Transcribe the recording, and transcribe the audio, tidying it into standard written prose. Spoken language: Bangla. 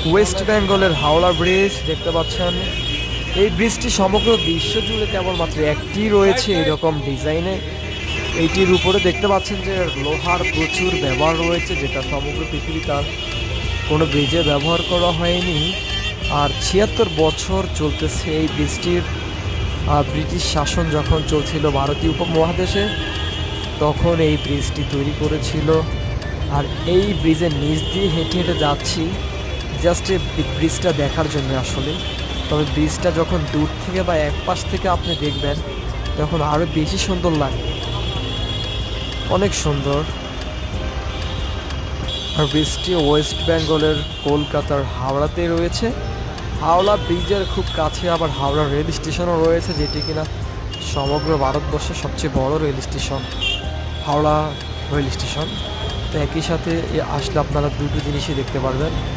ওয়েস্ট বেঙ্গলের হাওড়া ব্রিজ দেখতে পাচ্ছেন। এই ব্রিজটি সমগ্র বিশ্ব জুড়ে কেবলমাত্র একটি রয়েছে এরকম ডিজাইনে। এইটির উপরে দেখতে পাচ্ছেন যে লোহার প্রচুর ব্যবহার রয়েছে, যেটা সমগ্র পৃথিবীতে আর কোনো ব্রিজে ব্যবহার করা হয়নি। আর ৭৬ বছর চলতেছে এই ব্রিজটির। ব্রিটিশ শাসন যখন চলছিল ভারতীয় উপমহাদেশে, তখন এই ব্রিজটি তৈরি করেছিল। আর এই ব্রিজের নিচ দিয়ে হেঁটে হেঁটে যাচ্ছি জাস্ট এই ব্রিজটা দেখার জন্য আসলে। তবে ব্রিজটা যখন দূর থেকে বা এক পাশ থেকে আপনি দেখবেন তখন আরও বেশি সুন্দর লাগে, অনেক সুন্দর। আর ব্রিজটি ওয়েস্ট বেঙ্গলের কলকাতার হাওড়াতে রয়েছে। হাওড়া ব্রিজের খুব কাছে আবার হাওড়া রেল স্টেশনও রয়েছে, যেটি কিনা সমগ্র ভারতবর্ষের সবচেয়ে বড় rail station, Howrah rail station. তো একই সাথে আসলে আপনারা দুটো জিনিসই দেখতে পারবেন,